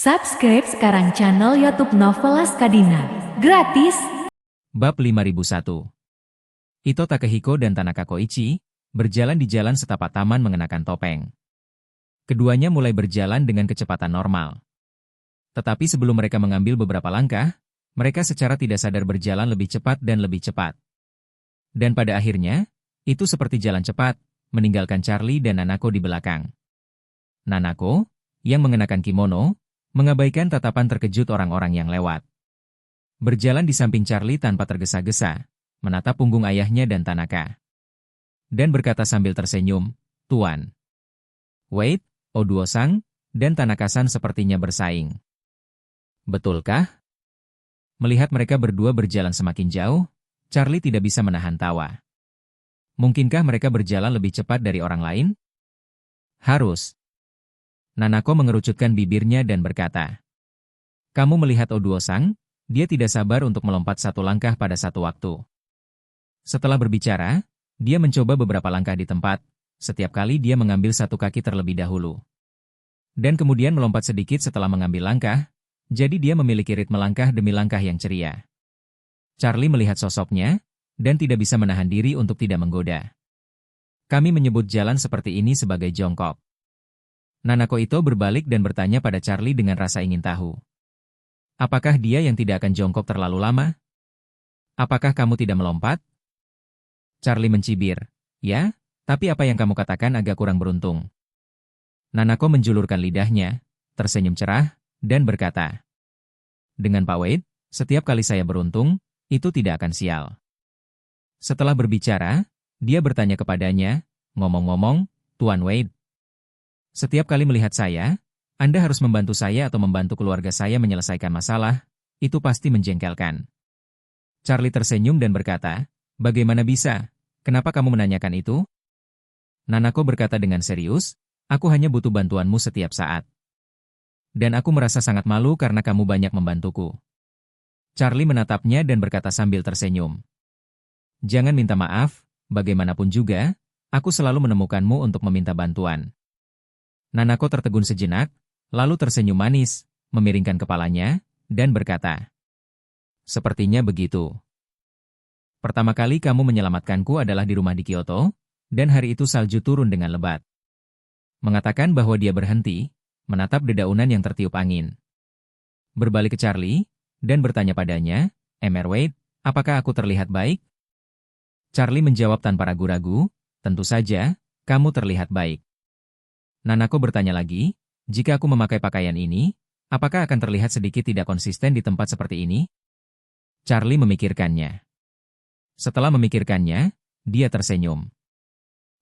Subscribe sekarang channel YouTube Novelas Kadina. Gratis. Bab 5001. Ito Takehiko dan Tanaka Koichi berjalan di jalan setapak taman mengenakan topeng. Keduanya mulai berjalan dengan kecepatan normal. Tetapi sebelum mereka mengambil beberapa langkah, mereka secara tidak sadar berjalan lebih cepat dan lebih cepat. Dan pada akhirnya, itu seperti jalan cepat, meninggalkan Charlie dan Nanako di belakang. Nanako, yang mengenakan kimono, mengabaikan tatapan terkejut orang-orang yang lewat. Berjalan di samping Charlie tanpa tergesa-gesa, menatap punggung ayahnya dan Tanaka. Dan berkata sambil tersenyum, "Tuan. Wait, Oduo-san, dan Tanaka-san sepertinya bersaing." "Betulkah?" Melihat mereka berdua berjalan semakin jauh, Charlie tidak bisa menahan tawa. Mungkinkah mereka berjalan lebih cepat dari orang lain? Harus. Nanako mengerucutkan bibirnya dan berkata, "Kamu melihat Oduo-san? Dia tidak sabar untuk melompat satu langkah pada satu waktu." Setelah berbicara, dia mencoba beberapa langkah di tempat, setiap kali dia mengambil satu kaki terlebih dahulu. Dan kemudian melompat sedikit setelah mengambil langkah, jadi dia memiliki ritme langkah demi langkah yang ceria. Charlie melihat sosoknya, dan tidak bisa menahan diri untuk tidak menggoda. "Kami menyebut jalan seperti ini sebagai jongkok." Nanako itu berbalik dan bertanya pada Charlie dengan rasa ingin tahu. "Apakah dia yang tidak akan jongkok terlalu lama? Apakah kamu tidak melompat?" Charlie mencibir, "Ya, tapi apa yang kamu katakan agak kurang beruntung." Nanako menjulurkan lidahnya, tersenyum cerah, dan berkata, "Dengan Pak Wade, setiap kali saya beruntung, itu tidak akan sial." Setelah berbicara, dia bertanya kepadanya, "Ngomong-ngomong, Tuan Wade, setiap kali melihat saya, Anda harus membantu saya atau membantu keluarga saya menyelesaikan masalah, itu pasti menjengkelkan." Charlie tersenyum dan berkata, "Bagaimana bisa? Kenapa kamu menanyakan itu?" Nanako berkata dengan serius, "Aku hanya butuh bantuanmu setiap saat. Dan aku merasa sangat malu karena kamu banyak membantuku." Charlie menatapnya dan berkata sambil tersenyum, "Jangan minta maaf, bagaimanapun juga, aku selalu menemukanmu untuk meminta bantuan." Nanako tertegun sejenak, lalu tersenyum manis, memiringkan kepalanya, dan berkata, "Sepertinya begitu. Pertama kali kamu menyelamatkanku adalah di rumah di Kyoto, dan hari itu salju turun dengan lebat." Mengatakan bahwa dia berhenti, menatap dedaunan yang tertiup angin. Berbalik ke Charlie, dan bertanya padanya, "Mr. Wade, apakah aku terlihat baik?" Charlie menjawab tanpa ragu-ragu, "Tentu saja, kamu terlihat baik." Nanako bertanya lagi, "Jika aku memakai pakaian ini, apakah akan terlihat sedikit tidak konsisten di tempat seperti ini?" Charlie memikirkannya. Setelah memikirkannya, dia tersenyum.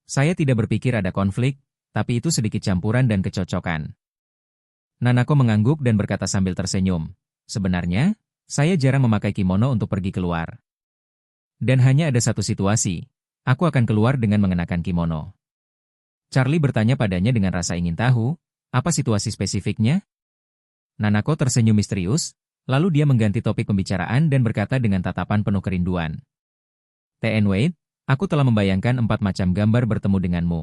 "Saya tidak berpikir ada konflik, tapi itu sedikit campuran dan kecocokan." Nanako mengangguk dan berkata sambil tersenyum, "Sebenarnya, saya jarang memakai kimono untuk pergi keluar. Dan hanya ada satu situasi, aku akan keluar dengan mengenakan kimono." Charlie bertanya padanya dengan rasa ingin tahu, apa situasi spesifiknya? Nanako tersenyum misterius, lalu dia mengganti topik pembicaraan dan berkata dengan tatapan penuh kerinduan, "T.N. Wade, aku telah membayangkan 4 macam gambar bertemu denganmu.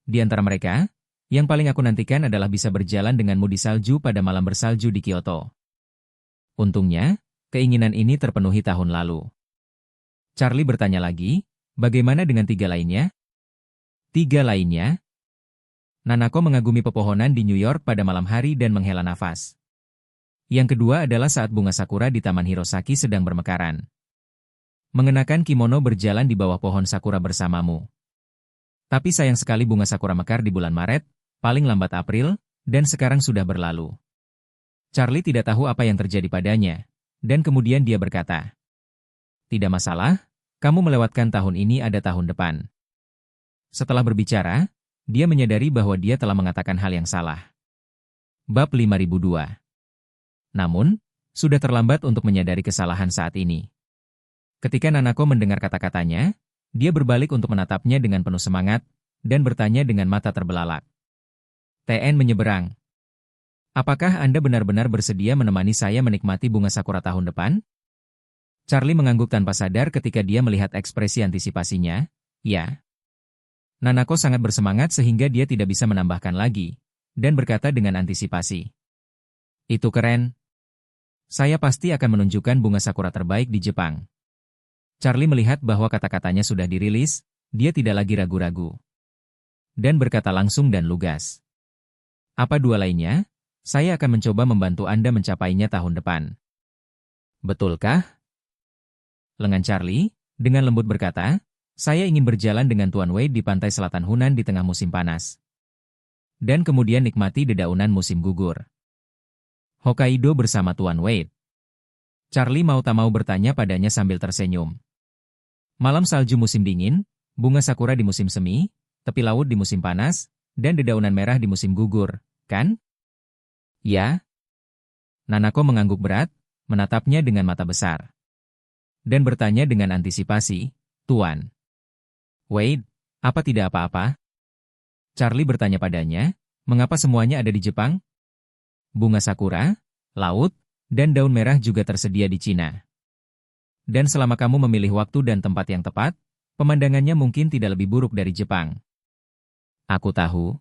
Di antara mereka, yang paling aku nantikan adalah bisa berjalan denganmu di salju pada malam bersalju di Kyoto. Untungnya, keinginan ini terpenuhi tahun lalu." Charlie bertanya lagi, "Bagaimana dengan 3 lainnya?" "3 lainnya?" Nanako mengagumi pepohonan di New York pada malam hari dan menghela nafas. "Yang kedua adalah saat bunga sakura di Taman Hirosaki sedang bermekaran. Mengenakan kimono berjalan di bawah pohon sakura bersamamu. Tapi sayang sekali bunga sakura mekar di bulan Maret, paling lambat April, dan sekarang sudah berlalu." Charlie tidak tahu apa yang terjadi padanya, dan kemudian dia berkata, "Tidak masalah, kamu melewatkan tahun ini ada tahun depan." Setelah berbicara, dia menyadari bahwa dia telah mengatakan hal yang salah. Bab 5002. Namun, sudah terlambat untuk menyadari kesalahan saat ini. Ketika Nanako mendengar kata-katanya, dia berbalik untuk menatapnya dengan penuh semangat, dan bertanya dengan mata terbelalak, "T.N. menyeberang. Apakah Anda benar-benar bersedia menemani saya menikmati bunga sakura tahun depan?" Charlie mengangguk tanpa sadar ketika dia melihat ekspresi antisipasinya, "Ya." Nanako sangat bersemangat sehingga dia tidak bisa menambahkan lagi, dan berkata dengan antisipasi, Itu keren. Saya pasti akan menunjukkan bunga sakura terbaik di Jepang. Charlie melihat bahwa kata-katanya sudah dirilis, dia tidak lagi ragu-ragu. Dan berkata langsung dan lugas. Apa dua lainnya? Saya akan mencoba membantu Anda mencapainya tahun depan. Betulkah? Lengan Charlie, dengan lembut berkata, saya ingin berjalan dengan Tuan Wade di pantai selatan Hunan di tengah musim panas. Dan kemudian nikmati dedaunan musim gugur. Hokkaido bersama Tuan Wade. Charlie mau tak mau bertanya padanya sambil tersenyum. Malam salju musim dingin, bunga sakura di musim semi, tepi laut di musim panas, dan dedaunan merah di musim gugur, kan? Ya. Nanako mengangguk berat, menatapnya dengan mata besar. Dan bertanya dengan antisipasi, Tuan Wade, apa tidak apa-apa? Charlie bertanya padanya, mengapa semuanya ada di Jepang? Bunga sakura, laut, dan daun merah juga tersedia di Cina. Dan selama kamu memilih waktu dan tempat yang tepat, pemandangannya mungkin tidak lebih buruk dari Jepang. Aku tahu.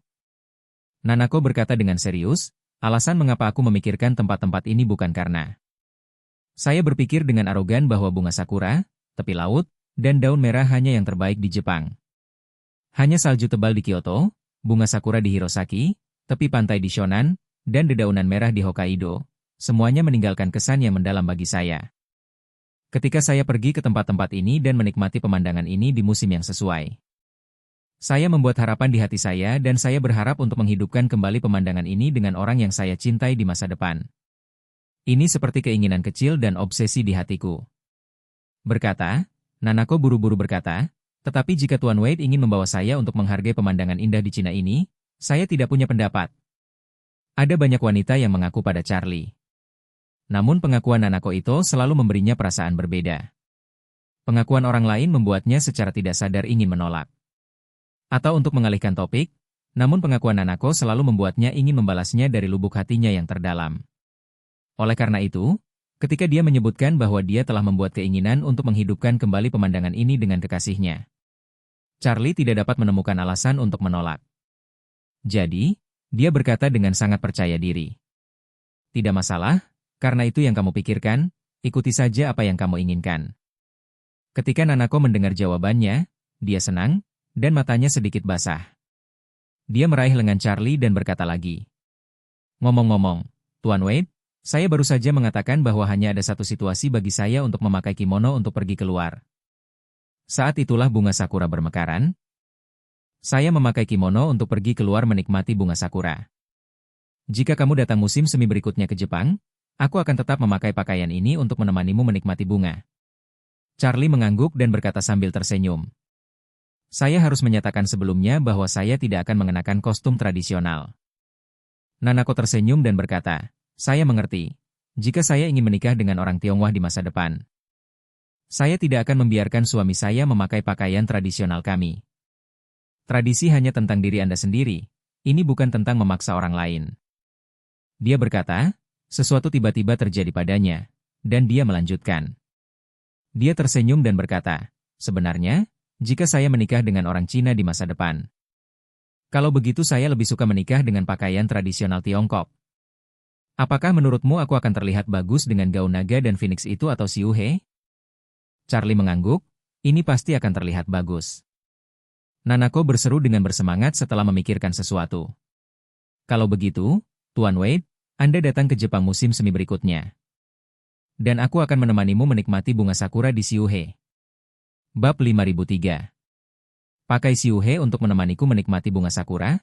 Nanako berkata dengan serius, alasan mengapa aku memikirkan tempat-tempat ini bukan karena saya berpikir dengan arogan bahwa bunga sakura, tepi laut, dan daun merah hanya yang terbaik di Jepang. Hanya salju tebal di Kyoto, bunga sakura di Hirosaki, tepi pantai di Shonan, dan dedaunan merah di Hokkaido, semuanya meninggalkan kesan yang mendalam bagi saya. Ketika saya pergi ke tempat-tempat ini dan menikmati pemandangan ini di musim yang sesuai. Saya membuat harapan di hati saya dan saya berharap untuk menghidupkan kembali pemandangan ini dengan orang yang saya cintai di masa depan. Ini seperti keinginan kecil dan obsesi di hatiku. Berkata, Nanako buru-buru berkata, tetapi jika Tuan Wade ingin membawa saya untuk menghargai pemandangan indah di Cina ini, saya tidak punya pendapat. Ada banyak wanita yang mengaku pada Charlie. Namun pengakuan Nanako itu selalu memberinya perasaan berbeda. Pengakuan orang lain membuatnya secara tidak sadar ingin menolak. Atau untuk mengalihkan topik, namun pengakuan Nanako selalu membuatnya ingin membalasnya dari lubuk hatinya yang terdalam. Oleh karena itu, ketika dia menyebutkan bahwa dia telah membuat keinginan untuk menghidupkan kembali pemandangan ini dengan kekasihnya, Charlie tidak dapat menemukan alasan untuk menolak. Jadi, dia berkata dengan sangat percaya diri. Tidak masalah, karena itu yang kamu pikirkan, ikuti saja apa yang kamu inginkan. Ketika Nanako mendengar jawabannya, dia senang, dan matanya sedikit basah. Dia meraih lengan Charlie dan berkata lagi. Ngomong-ngomong, Tuan Wade, saya baru saja mengatakan bahwa hanya ada satu situasi bagi saya untuk memakai kimono untuk pergi keluar. Saat itulah bunga sakura bermekaran. Saya memakai kimono untuk pergi keluar menikmati bunga sakura. Jika kamu datang musim semi berikutnya ke Jepang, aku akan tetap memakai pakaian ini untuk menemanimu menikmati bunga. Charlie mengangguk dan berkata sambil tersenyum. Saya harus menyatakan sebelumnya bahwa saya tidak akan mengenakan kostum tradisional. Nanako tersenyum dan berkata, saya mengerti. Jika saya ingin menikah dengan orang Tionghoa di masa depan, saya tidak akan membiarkan suami saya memakai pakaian tradisional kami. Tradisi hanya tentang diri Anda sendiri, ini bukan tentang memaksa orang lain. Dia berkata, sesuatu tiba-tiba terjadi padanya, dan dia melanjutkan. Dia tersenyum dan berkata, sebenarnya, jika saya menikah dengan orang Cina di masa depan. Kalau begitu saya lebih suka menikah dengan pakaian tradisional Tiongkok. Apakah menurutmu aku akan terlihat bagus dengan gaun naga dan phoenix itu atau siuhe? Charlie mengangguk, ini pasti akan terlihat bagus. Nanako berseru dengan bersemangat setelah memikirkan sesuatu. Kalau begitu, Tuan Wade, Anda datang ke Jepang musim semi berikutnya. Dan aku akan menemanimu menikmati bunga sakura di Siuhe. Bab 5003. Pakai siuhe untuk menemaniku menikmati bunga sakura?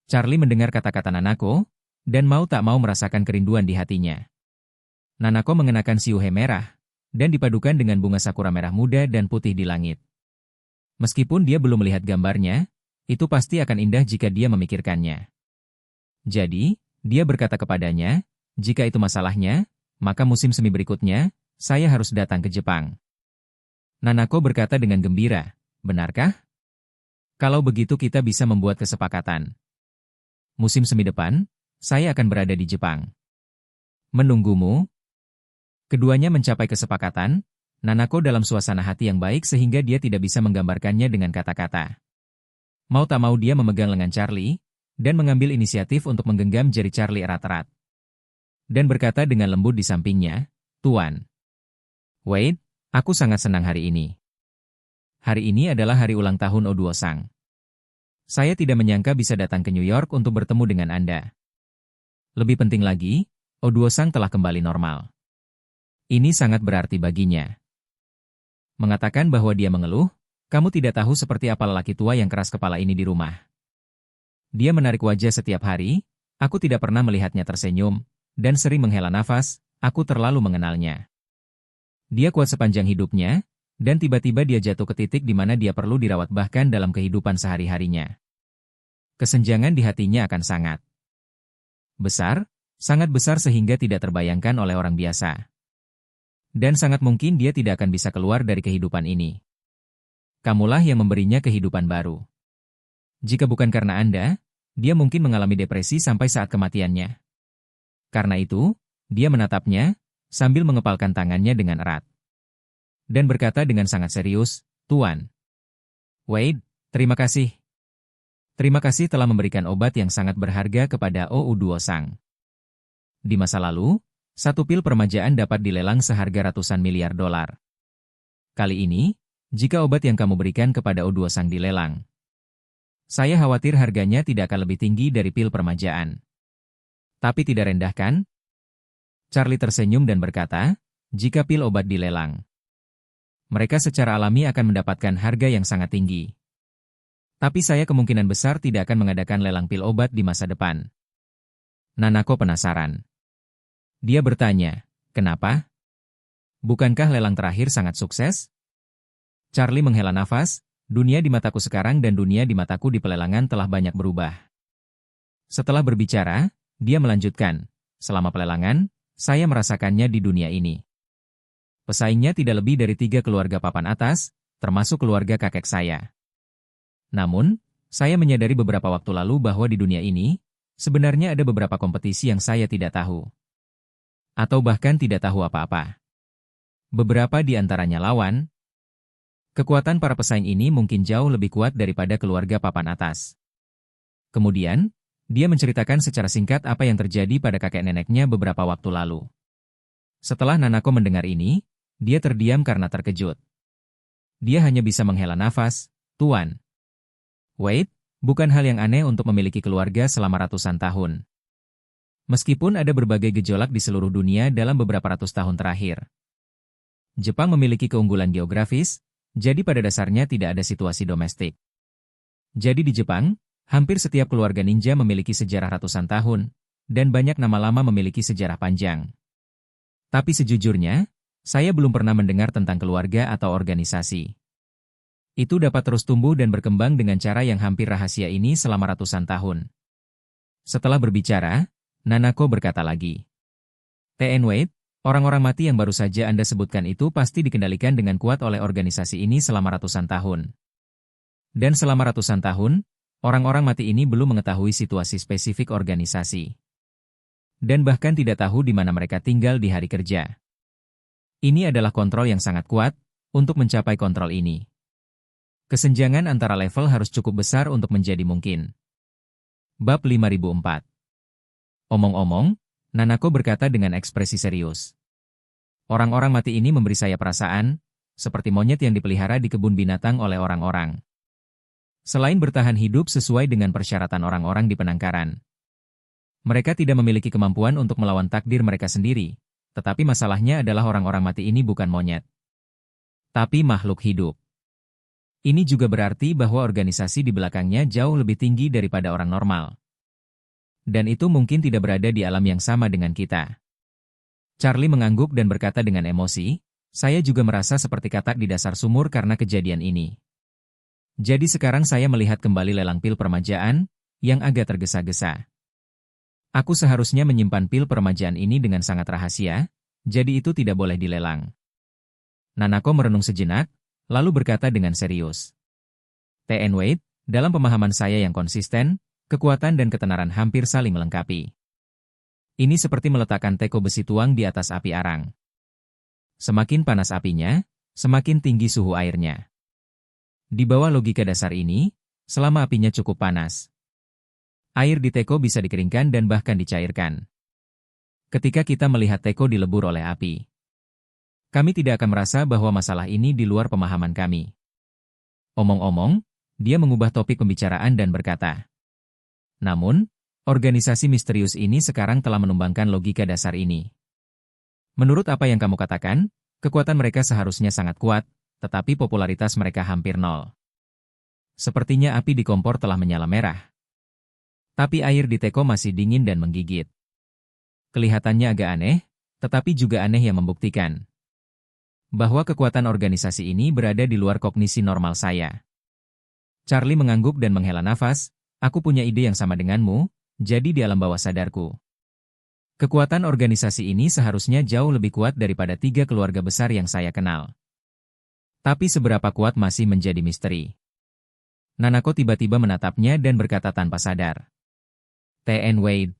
Charlie mendengar kata-kata Nanako, dan mau tak mau merasakan kerinduan di hatinya. Nanako mengenakan siuhe merah, dan dipadukan dengan bunga sakura merah muda dan putih di langit. Meskipun dia belum melihat gambarnya, itu pasti akan indah jika dia memikirkannya. Jadi, dia berkata kepadanya, jika itu masalahnya, maka musim semi berikutnya, saya harus datang ke Jepang. Nanako berkata dengan gembira, benarkah? Kalau begitu kita bisa membuat kesepakatan. Musim semi depan, saya akan berada di Jepang. Menunggumu. Keduanya mencapai kesepakatan, Nanako dalam suasana hati yang baik sehingga dia tidak bisa menggambarkannya dengan kata-kata. Mau tak mau dia memegang lengan Charlie, dan mengambil inisiatif untuk menggenggam jari Charlie erat-erat. dan berkata dengan lembut di sampingnya, "Tuan Wade, aku sangat senang hari ini. Hari ini adalah hari ulang tahun O2 Sang. Saya tidak menyangka bisa datang ke New York untuk bertemu dengan Anda. Lebih penting lagi, O2 Sang telah kembali normal. Ini sangat berarti baginya." Mengatakan bahwa dia mengeluh, "Kamu tidak tahu seperti apa lelaki tua yang keras kepala ini di rumah. Dia menarik wajah setiap hari, aku tidak pernah melihatnya tersenyum, dan sering menghela nafas, aku terlalu mengenalnya. Dia kuat sepanjang hidupnya, dan tiba-tiba dia jatuh ke titik di mana dia perlu dirawat bahkan dalam kehidupan sehari-harinya. Kesenjangan di hatinya akan sangat besar sehingga tidak terbayangkan oleh orang biasa. Dan sangat mungkin dia tidak akan bisa keluar dari kehidupan ini. Kamulah yang memberinya kehidupan baru. Jika bukan karena Anda, dia mungkin mengalami depresi sampai saat kematiannya. Karena itu, dia menatapnya, sambil mengepalkan tangannya dengan erat. Dan berkata dengan sangat serius, "Tuan Wade, terima kasih. Terima kasih telah memberikan obat yang sangat berharga kepada O2 Sang. Di masa lalu, satu pil permajaan dapat dilelang seharga ratusan miliar dolar. Kali ini, jika obat yang kamu berikan kepada O2 Sang dilelang, saya khawatir harganya tidak akan lebih tinggi dari pil permajaan. Tapi tidak rendah kan?" Charlie tersenyum dan berkata, "Jika pil obat dilelang, mereka secara alami akan mendapatkan harga yang sangat tinggi. Tapi saya kemungkinan besar tidak akan mengadakan lelang pil obat di masa depan." Nanako penasaran. Dia bertanya, "Kenapa? Bukankah lelang terakhir sangat sukses?" Charlie menghela nafas, "Dunia di mataku sekarang dan dunia di mataku di pelelangan telah banyak berubah." Setelah berbicara, dia melanjutkan, "Selama pelelangan, saya merasakannya di dunia ini. Pesaingnya tidak lebih dari 3 keluarga papan atas, termasuk keluarga kakek saya. Namun, saya menyadari beberapa waktu lalu bahwa di dunia ini, sebenarnya ada beberapa kompetisi yang saya tidak tahu. Atau bahkan tidak tahu apa-apa. Beberapa di antaranya lawan. Kekuatan para pesaing ini mungkin jauh lebih kuat daripada keluarga papan atas." Kemudian, dia menceritakan secara singkat apa yang terjadi pada kakek neneknya beberapa waktu lalu. Setelah Nanako mendengar ini, dia terdiam karena terkejut. Dia hanya bisa menghela nafas, "Tuan Wade, bukan hal yang aneh untuk memiliki keluarga selama ratusan tahun. Meskipun ada berbagai gejolak di seluruh dunia dalam beberapa ratus tahun terakhir. Jepang memiliki keunggulan geografis, jadi pada dasarnya tidak ada situasi domestik. Jadi di Jepang, hampir setiap keluarga ninja memiliki sejarah ratusan tahun, dan banyak nama lama memiliki sejarah panjang. Tapi sejujurnya, saya belum pernah mendengar tentang keluarga atau organisasi. Itu dapat terus tumbuh dan berkembang dengan cara yang hampir rahasia ini selama ratusan tahun." Setelah berbicara, Nanako berkata lagi, "T.N. Wade, orang-orang mati yang baru saja Anda sebutkan itu pasti dikendalikan dengan kuat oleh organisasi ini selama ratusan tahun. Dan selama ratusan tahun, orang-orang mati ini belum mengetahui situasi spesifik organisasi. Dan bahkan tidak tahu di mana mereka tinggal di hari kerja. Ini adalah kontrol yang sangat kuat untuk mencapai kontrol ini. Kesenjangan antara level harus cukup besar untuk menjadi mungkin." Bab 5004. Omong-omong, Nanako berkata dengan ekspresi serius. "Orang-orang mati ini memberi saya perasaan, seperti monyet yang dipelihara di kebun binatang oleh orang-orang. Selain bertahan hidup sesuai dengan persyaratan orang-orang di penangkaran, mereka tidak memiliki kemampuan untuk melawan takdir mereka sendiri, tetapi masalahnya adalah orang-orang mati ini bukan monyet, tapi makhluk hidup. Ini juga berarti bahwa organisasi di belakangnya jauh lebih tinggi daripada orang normal. Dan itu mungkin tidak berada di alam yang sama dengan kita." Charlie mengangguk dan berkata dengan emosi, "Saya juga merasa seperti katak di dasar sumur karena kejadian ini. Jadi sekarang saya melihat kembali lelang pil permajaan, yang agak tergesa-gesa. Aku seharusnya menyimpan pil permajaan ini dengan sangat rahasia, jadi itu tidak boleh dilelang." Nanako merenung sejenak, lalu berkata dengan serius, "T.N. Wade, dalam pemahaman saya yang konsisten, kekuatan dan ketenaran hampir saling melengkapi. Ini seperti meletakkan teko besi tuang di atas api arang. Semakin panas apinya, semakin tinggi suhu airnya. Di bawah logika dasar ini, selama apinya cukup panas, air di teko bisa dikeringkan dan bahkan dicairkan. ketika kita melihat Teko dilebur oleh api. Kami tidak akan merasa bahwa masalah ini di luar pemahaman kami. Omong-omong, dia mengubah topik pembicaraan dan berkata, namun, organisasi misterius ini sekarang telah menumbangkan logika dasar ini. Menurut apa yang kamu katakan, kekuatan mereka seharusnya sangat kuat, tetapi popularitas mereka hampir nol. Sepertinya api di kompor telah menyala merah. Tapi air di Teko masih dingin dan menggigit. Kelihatannya agak aneh, tetapi juga aneh yang membuktikan bahwa kekuatan organisasi ini berada di luar kognisi normal saya. Charlie mengangguk dan menghela nafas. Aku punya ide yang sama denganmu, jadi di alam bawah sadarku. Kekuatan organisasi ini seharusnya jauh lebih kuat daripada 3 keluarga besar yang saya kenal. Tapi seberapa kuat masih menjadi misteri. Nanako tiba-tiba menatapnya dan berkata tanpa sadar. T.N. Wade.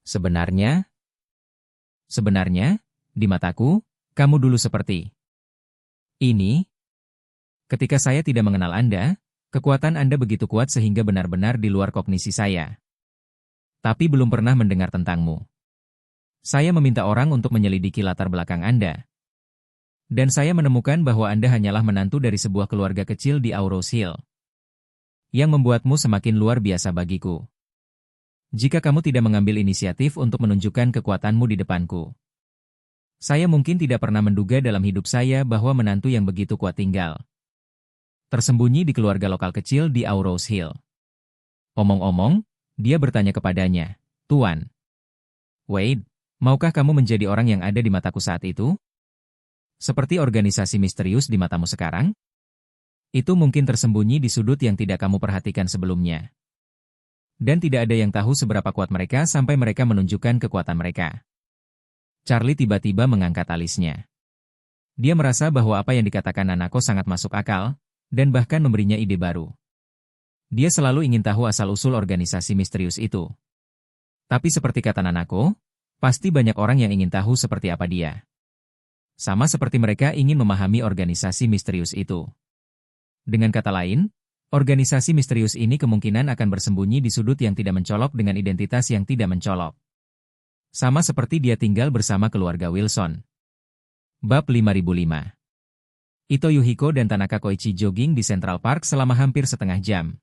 Sebenarnya, di mataku, kamu dulu seperti ini. Ketika saya tidak mengenal Anda, kekuatan Anda begitu kuat sehingga benar-benar di luar kognisi saya. Tapi belum pernah mendengar tentangmu. Saya meminta orang untuk menyelidiki latar belakang Anda. Dan saya menemukan bahwa Anda hanyalah menantu dari sebuah keluarga kecil di Aurous Hill. Yang membuatmu semakin luar biasa bagiku. Jika kamu tidak mengambil inisiatif untuk menunjukkan kekuatanmu di depanku. Saya mungkin tidak pernah menduga dalam hidup saya bahwa menantu yang begitu kuat tinggal tersembunyi di keluarga lokal kecil di Aurous Hill. Omong-omong, dia bertanya kepadanya, Tuan Wade, maukah kamu menjadi orang yang ada di mataku saat itu? Seperti organisasi misterius di matamu sekarang? Itu mungkin tersembunyi di sudut yang tidak kamu perhatikan sebelumnya. Dan tidak ada yang tahu seberapa kuat mereka sampai mereka menunjukkan kekuatan mereka. Charlie tiba-tiba mengangkat alisnya. Dia merasa bahwa apa yang dikatakan Nanako sangat masuk akal, dan bahkan memberinya ide baru. Dia selalu ingin tahu asal-usul organisasi misterius itu. Tapi seperti kata Nanako, pasti banyak orang yang ingin tahu seperti apa dia. Sama seperti mereka ingin memahami organisasi misterius itu. Dengan kata lain, organisasi misterius ini kemungkinan akan bersembunyi di sudut yang tidak mencolok dengan identitas yang tidak mencolok. Sama seperti dia tinggal bersama keluarga Wilson. Bab 5005. Ito Yuhiko dan Tanaka Koichi jogging di Central Park selama hampir setengah jam.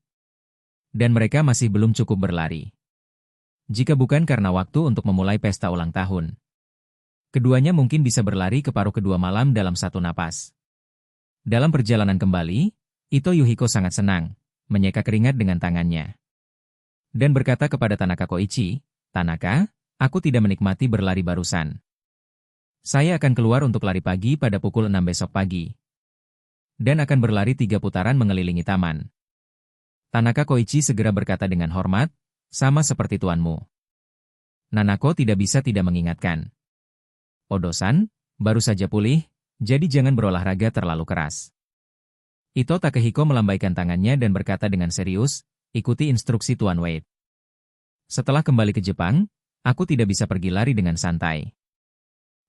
Dan mereka masih belum cukup berlari. Jika bukan karena waktu untuk memulai pesta ulang tahun. Keduanya mungkin bisa berlari ke paruh kedua malam dalam satu napas. Dalam perjalanan kembali, Ito Yuhiko sangat senang, menyeka keringat dengan tangannya. Dan berkata kepada Tanaka Koichi, Tanaka, aku tidak menikmati berlari barusan. Saya akan keluar untuk lari pagi pada pukul 6 besok pagi. Dan akan berlari 3 putaran mengelilingi taman. Tanaka Koichi segera berkata dengan hormat, sama seperti tuanmu. Nanako tidak bisa tidak mengingatkan. Odo-san, baru saja pulih, jadi jangan berolahraga terlalu keras. Ito Takehiko melambaikan tangannya dan berkata dengan serius, ikuti instruksi Tuan Wade. Setelah kembali ke Jepang, aku tidak bisa pergi lari dengan santai.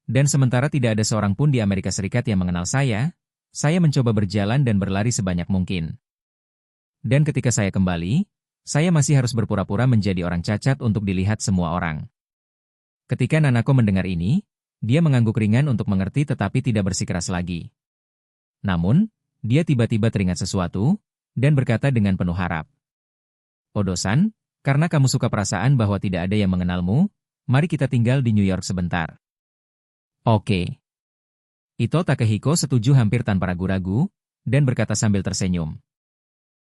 Dan sementara tidak ada seorang pun di Amerika Serikat yang mengenal saya mencoba berjalan dan berlari sebanyak mungkin. Dan ketika saya kembali, saya masih harus berpura-pura menjadi orang cacat untuk dilihat semua orang. Ketika Nanako mendengar ini, dia mengangguk ringan untuk mengerti tetapi tidak bersikeras lagi. Namun, dia tiba-tiba teringat sesuatu, dan berkata dengan penuh harap. Odo-san, karena kamu suka perasaan bahwa tidak ada yang mengenalmu, mari kita tinggal di New York sebentar. Oke. Ito Takehiko setuju hampir tanpa ragu-ragu, dan berkata sambil tersenyum.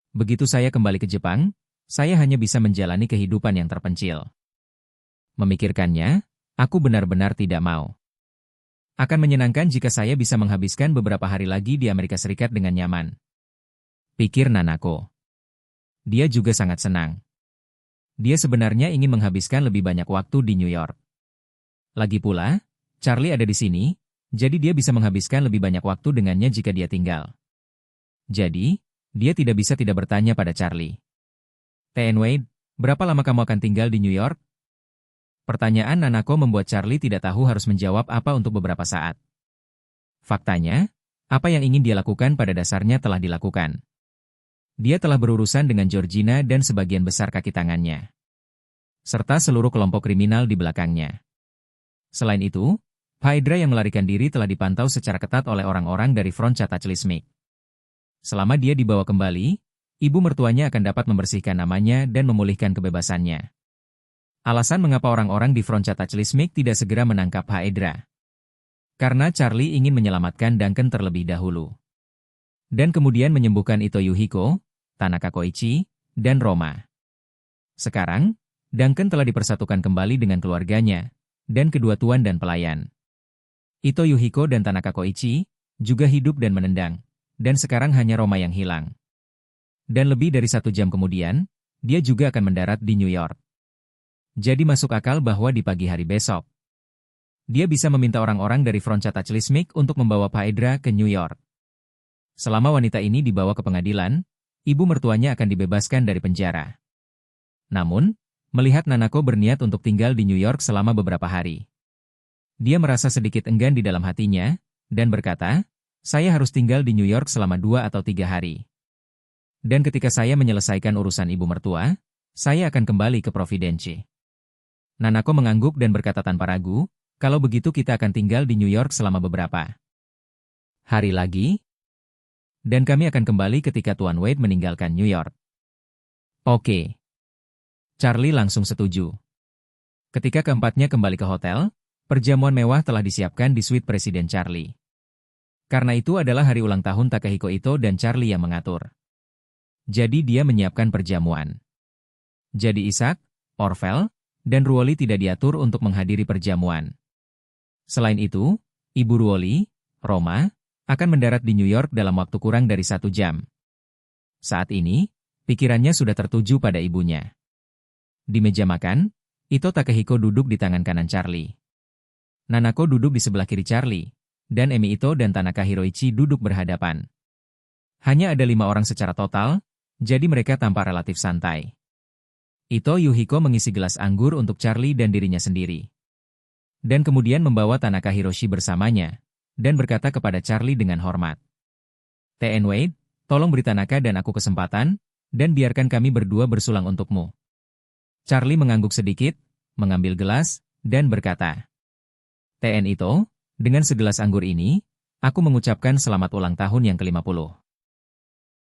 Begitu saya kembali ke Jepang, saya hanya bisa menjalani kehidupan yang terpencil. Memikirkannya, aku benar-benar tidak mau. Akan menyenangkan jika saya bisa menghabiskan beberapa hari lagi di Amerika Serikat dengan nyaman. Pikir Nanako. Dia juga sangat senang. Dia sebenarnya ingin menghabiskan lebih banyak waktu di New York. Lagi pula, Charlie ada di sini, jadi dia bisa menghabiskan lebih banyak waktu dengannya jika dia tinggal. Jadi, dia tidak bisa tidak bertanya pada Charlie. T.N. Wade, berapa lama kamu akan tinggal di New York? Pertanyaan Nanako membuat Charlie tidak tahu harus menjawab apa untuk beberapa saat. Faktanya, apa yang ingin dia lakukan pada dasarnya telah dilakukan. Dia telah berurusan dengan Georgina dan sebagian besar kaki tangannya. Serta seluruh kelompok kriminal di belakangnya. Selain itu, Phaedra yang melarikan diri telah dipantau secara ketat oleh orang-orang dari front Cataclysmic. Selama dia dibawa kembali, ibu mertuanya akan dapat membersihkan namanya dan memulihkan kebebasannya. Alasan mengapa orang-orang di front Cataclysmic tidak segera menangkap Phaedra. Karena Charlie ingin menyelamatkan Duncan terlebih dahulu. Dan kemudian menyembuhkan Ito Yuhiko, Tanaka Koichi, dan Roma. Sekarang, Duncan telah dipersatukan kembali dengan keluarganya, dan kedua tuan dan pelayan. Ito Yuhiko dan Tanaka Koichi juga hidup dan menendang, dan sekarang hanya Roma yang hilang. Dan lebih dari 1 jam kemudian, dia juga akan mendarat di New York. Jadi masuk akal bahwa di pagi hari besok, dia bisa meminta orang-orang dari front Cataclysmic untuk membawa Phaedra ke New York. Selama wanita ini dibawa ke pengadilan, ibu mertuanya akan dibebaskan dari penjara. Namun, melihat Nanako berniat untuk tinggal di New York selama beberapa hari, dia merasa sedikit enggan di dalam hatinya, dan berkata, saya harus tinggal di New York selama 2 atau 3 hari. Dan ketika saya menyelesaikan urusan ibu mertua, saya akan kembali ke Providence. Nanako mengangguk dan berkata tanpa ragu, kalau begitu kita akan tinggal di New York selama beberapa hari lagi, dan kami akan kembali ketika Tuan Wade meninggalkan New York. Oke. Charlie langsung setuju. Ketika keempatnya kembali ke hotel, perjamuan mewah telah disiapkan di suite Presiden Charlie. Karena itu adalah hari ulang tahun Takehiko Ito dan Charlie yang mengatur. Jadi dia menyiapkan perjamuan. Jadi Isaac, Orvel, dan Ruoli tidak diatur untuk menghadiri perjamuan. Selain itu, Ibu Ruoli, Roma, akan mendarat di New York dalam waktu kurang dari 1 jam. Saat ini, pikirannya sudah tertuju pada ibunya. Di meja makan, Ito Takehiko duduk di tangan kanan Charlie. Nanako duduk di sebelah kiri Charlie, dan Emi Ito dan Tanaka Hiroichi duduk berhadapan. Hanya ada 5 orang secara total, jadi mereka tampak relatif santai. Ito Yuhiko mengisi gelas anggur untuk Charlie dan dirinya sendiri. Dan kemudian membawa Tanaka Hiroshi bersamanya, dan berkata kepada Charlie dengan hormat. T.N. Wade, tolong beri Tanaka dan aku kesempatan, dan biarkan kami berdua bersulang untukmu. Charlie mengangguk sedikit, mengambil gelas, dan berkata, T.N. Ito, dengan segelas anggur ini, aku mengucapkan selamat ulang tahun yang ke-50.